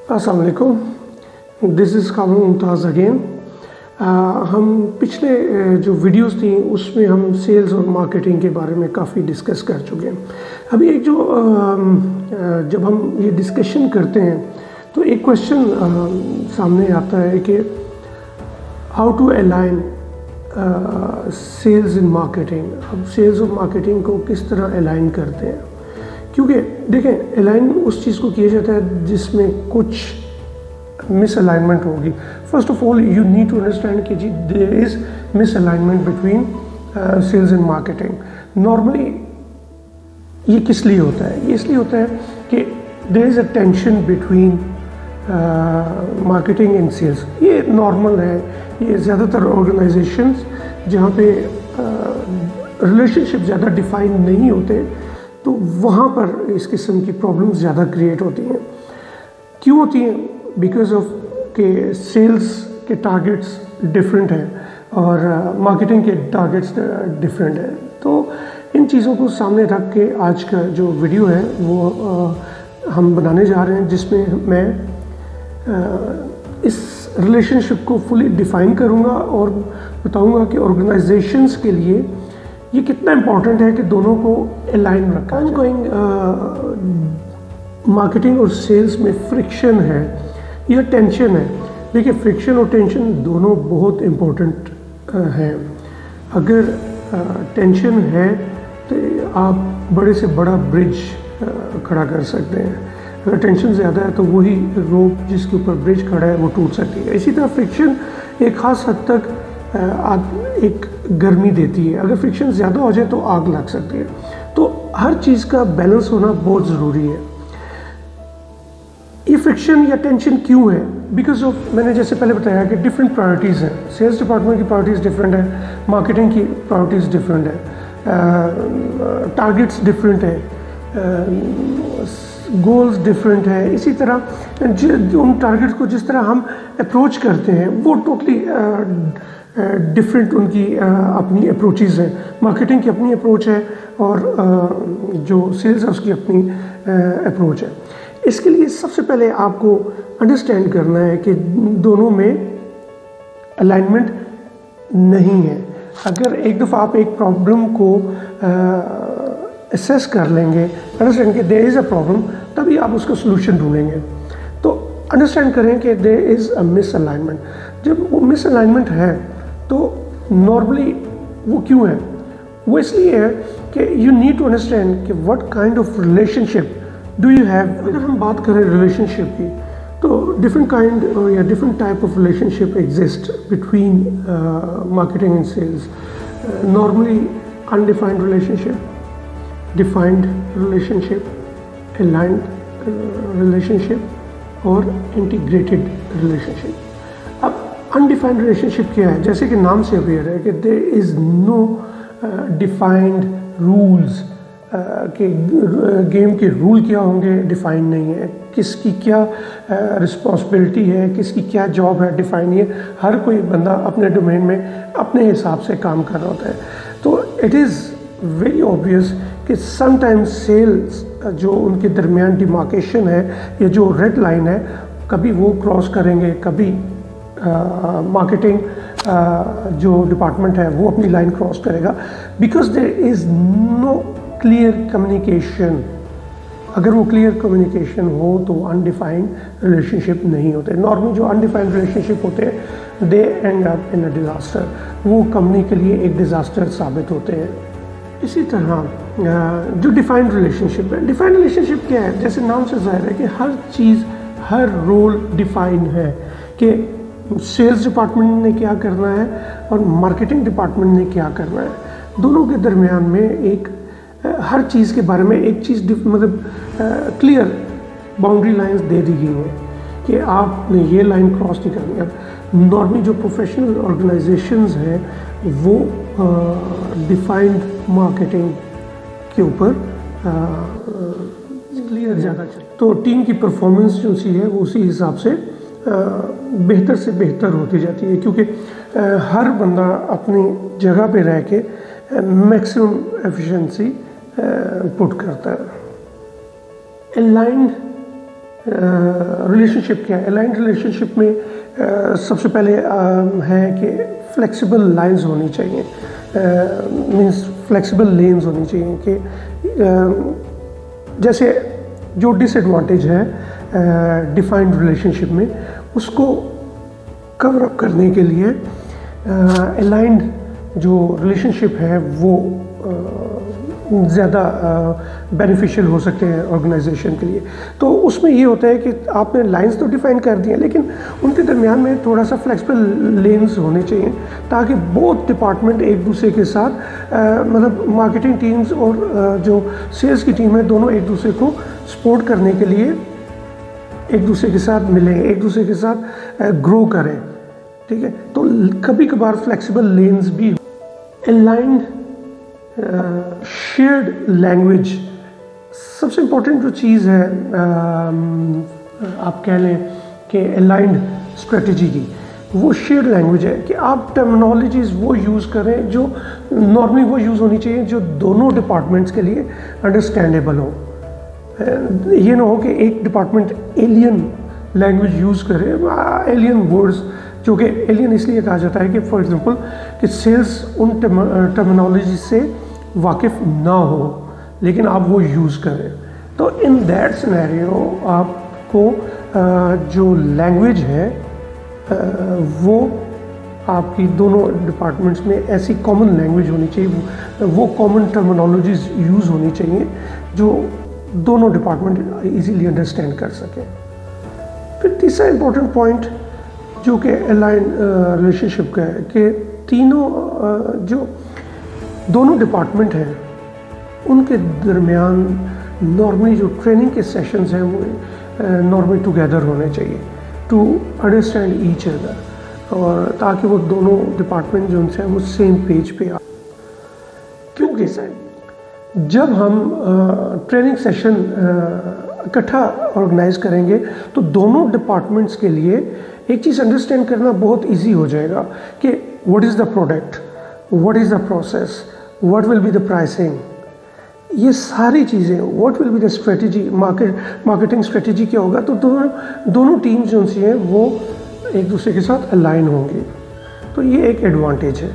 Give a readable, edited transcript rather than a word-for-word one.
السلام علیکم. دس از کامل ممتاز اگین. ہم پچھلے جو ویڈیوز تھیں اس میں ہم سیلز اور مارکیٹنگ کے بارے میں کافی ڈسکس کر چکے ہیں. ابھی ایک جب ہم یہ ڈسکشن کرتے ہیں تو ایک کویشچن سامنے آتا ہے کہ how to align sales in marketing. اب سیلز اور مارکیٹنگ کو کس طرح الائن کرتے ہیں، کیونکہ دیکھیں الائن اس چیز کو کیا جاتا ہے جس میں کچھ مس الائنمنٹ ہوگی. First of all you need to understand کہ جی there is misalignment between sales and marketing. Normally یہ کس لیے ہوتا ہے؟ یہ اس لیے ہوتا ہے کہ there is a tension between marketing and sales. یہ نارمل ہے. یہ زیادہ تر آرگنائزیشنز جہاں پہ ریلیشن شپ زیادہ ڈیفائن نہیں ہوتے تو وہاں پر اس قسم کی پرابلمز زیادہ کریٹ ہوتی ہیں. کیوں ہوتی ہیں؟ بیکاز آف کہ سیلز کے ٹارگیٹس ڈفرینٹ ہیں اور مارکیٹنگ کے ٹارگیٹس ڈفرینٹ ہیں. تو ان چیزوں کو سامنے رکھ کے آج کا جو ویڈیو ہے وہ ہم بنانے جا رہے ہیں، جس میں میں اس ریلیشن شپ کو فلی ڈیفائن کروں گا اور بتاؤں گا کہ آرگنائزیشنز کے لیے یہ کتنا امپورٹنٹ ہے کہ دونوں کو الائن رکھا جائے. گوئنگ مارکیٹنگ اور سیلز میں فرکشن ہے یا ٹینشن ہے. دیکھیے فرکشن اور ٹینشن دونوں بہت امپورٹنٹ ہیں. اگر ٹینشن ہے تو آپ بڑے سے بڑا برج کھڑا کر سکتے ہیں. اگر ٹینشن زیادہ ہے تو وہی روپ جس کے اوپر برج کھڑا ہے وہ ٹوٹ سکتی ہے. اسی طرح فرکشن ایک خاص حد تک ایک گرمی دیتی ہے. اگر فرکشن زیادہ ہو جائے تو آگ لگ سکتی ہے. تو ہر چیز کا بیلنس ہونا بہت ضروری ہے. یہ فرکشن یا ٹینشن کیوں ہے؟ بیکاز آف میں نے جیسے پہلے بتایا کہ ڈفرینٹ پرائرٹیز ہیں. سیلز ڈپارٹمنٹ کی پرائرٹیز ڈفرینٹ ہیں، مارکیٹنگ کی پرائرٹیز ڈفرینٹ ہیں، ٹارگیٹس ڈفرینٹ ہیں، گولز ڈفرینٹ ہیں. اسی طرح ان ٹارگیٹس کو جس طرح ہم اپروچ کرتے ہیں وہ ٹوٹلی ڈفرینٹ ان کی اپنی اپروچز ہیں. مارکیٹنگ کی اپنی اپروچ ہے اور جو سیلز ہے اس کی اپنی اپروچ ہے. اس کے لیے سب سے پہلے آپ کو انڈرسٹینڈ کرنا ہے کہ دونوں میں الائنمنٹ نہیں ہے. اگر ایک دفعہ آپ ایک پرابلم کو اسیس کر لیں گے، انڈرسٹینڈ کہ دیر از اے پرابلم، تبھی آپ اس کا سلوشن ڈھونڈیں گے. تو انڈرسٹینڈ کریں کہ there is a miss alignment. جب وہ مس الائنمنٹ ہے تو نارملی وہ کیوں ہے؟ وہ اس لیے ہے کہ یو نیڈ ٹو انڈرسٹینڈ کہ what kind of relationship do you have. اگر ہم بات کریں ریلیشن شپ کی تو ڈفرینٹ کائنڈ یا different type of relationship exist between marketing and sales. Normally undefined relationship, defined relationship, aligned relationship اور integrated relation شپ. اب undefined relation شپ کیا ہے؟ جیسے کہ نام سے اویئر ہے کہ there is know defined rules. کہ گیم کے رول کیا ہوں گے ڈیفائن نہیں ہے. کس کی کیا رسپانسبلٹی ہے، کس کی کیا جاب ہے ڈیفائن نہیں ہے. ہر کوئی بندہ اپنے ڈومین میں اپنے حساب سے کام کر رہا ہوتا ہے. تو اٹ از ویری اوبویس کہ سم ٹائم سیلز جو ان کے درمیان ڈیمارکیشن ہے یا جو ریڈ لائن ہے کبھی وہ کراس کریں گے، کبھی مارکیٹنگ جو ڈپارٹمنٹ ہے وہ اپنی لائن کراس کرے گا. Because there is no clear communication. اگر وہ کلیئر کمیونیکیشن ہو تو انڈیفائنڈ ریلیشن شپ نہیں ہوتے. نارملی جو انڈیفائنڈ ریلیشن شپ ہوتے ہیں they end up in a disaster. وہ کمپنی کے لیے ایک ڈیزاسٹر ثابت ہوتے ہیں. اسی طرح جو ڈیفائنڈ ریلیشن شپ ہے، ڈیفائنڈ ریلیشن شپ کیا ہے؟ جیسے نام سے ظاہر ہے کہ ہر چیز، ہر رول ڈیفائن ہے کہ سیلز ڈپارٹمنٹ نے کیا کرنا ہے اور مارکیٹنگ ڈپارٹمنٹ نے کیا کرنا ہے. دونوں کے درمیان میں ایک ہر چیز کے بارے میں ایک چیز مطلب کلیئر باؤنڈری لائنز دے دی گئی ہیں کہ آپ نے یہ لائن کراس نہیں کرنی. اب نارملی جو پروفیشنل آرگنائزیشنز ہیں وہ ڈیفائنڈ مارکیٹنگ کے اوپر کلیئر زیادہ چلے تو ٹیم کی پرفارمنس جو سی ہے وہ اسی حساب سے بہتر سے بہتر ہوتی جاتی ہے. کیونکہ ہر بندہ اپنی جگہ پہ رہ کے میکسیمم ایفیشنسی پٹ کرتا ہے. الائنڈ ریلیشن شپ کیا ہے؟ الائنڈ ریلیشن شپ میں سب سے پہلے ہے کہ فلیکسیبل لائنز ہونی چاہیے، مینس فلیکسیبل لینز ہونی چاہیے کہ جیسے جو ڈس ایڈوانٹیج ہے ڈیفائنڈ ریلیشن شپ میں اس کو کور اپ کرنے کے لیے الائنڈ جو ریلیشن شپ ہے وہ زیادہ بینیفیشیل ہو سکتے ہیں آرگنائزیشن کے لیے۔ تو اس میں یہ ہوتا ہے کہ آپ نے لائنز تو ڈیفائن کر دی ہیں لیکن ان کے درمیان میں تھوڑا سا فلیکسیبل لینز ہونے چاہیے تاکہ بہت ڈپارٹمنٹ ایک دوسرے کے ساتھ مطلب مارکیٹنگ ٹیمز اور جو سیلز کی ٹیم ہے دونوں ایک دوسرے کو سپورٹ کرنے کے لیے ایک دوسرے کے ساتھ ملیں، ایک دوسرے کے ساتھ گرو کریں، ٹھیک ہے؟ تو کبھی کبھار فلیکسیبل لینز بھی الائنڈ شیئرڈ لینگویج سب سے امپورٹنٹ جو چیز ہے آپ کہہ لیں کہ الائنڈ اسٹریٹجی کی وہ شیئرڈ لینگویج ہے کہ آپ ٹرمنالوجیز وہ یوز کریں جو نارملی وہ یوز ہونی چاہیے جو دونوں ڈپارٹمنٹس کے لیے انڈرسٹینڈیبل ہو۔ یہ نہ ہو کہ ایک ڈپارٹمنٹ ایلین لینگویج یوز کرے، ایلین ورڈز، جو کہ ایلین اس لیے کہا جاتا ہے کہ فار ایگزامپل کہ سیلز ان ٹرمنالوجی سے واقف نہ ہو لیکن آپ وہ یوز کریں۔ تو ان دیٹ سینیریو آپ کو جو لینگویج ہے وہ آپ کی دونوں ڈپارٹمنٹس میں ایسی کامن لینگویج ہونی چاہیے، وہ کامن ٹرمنالوجیز یوز ہونی چاہیے جو دونوں ڈپارٹمنٹ ایزیلی انڈرسٹینڈ کر سکیں۔ پھر تیسرا امپورٹنٹ پوائنٹ جو کہ الائن ریلیشن شپ کا ہے کہ تینوں جو دونوں ڈپارٹمنٹ ہیں ان کے درمیان نارملی جو ٹریننگ کے سیشنز ہیں وہ نارملی ٹوگیدر ہونے چاہیے ٹو انڈرسٹینڈ ایچ ادر، اور تاکہ وہ دونوں ڈپارٹمنٹ جو ان سے ہیں وہ سیم پیج پہ آ۔ کیونکہ جب ہم ٹریننگ سیشن اکٹھا آرگنائز کریں گے تو دونوں ڈپارٹمنٹس کے لیے ایک چیز انڈرسٹینڈ کرنا بہت ایزی ہو جائے گا کہ what is the product, what is the process, what will be the pricing, یہ ساری چیزیں، what will be the strategy, marketing strategy کیا ہوگا۔ تو دونوں ٹیمز جو سی ہیں وہ ایک دوسرے کے ساتھ الائن ہوں گی، تو یہ ایک ایڈوانٹیج ہے۔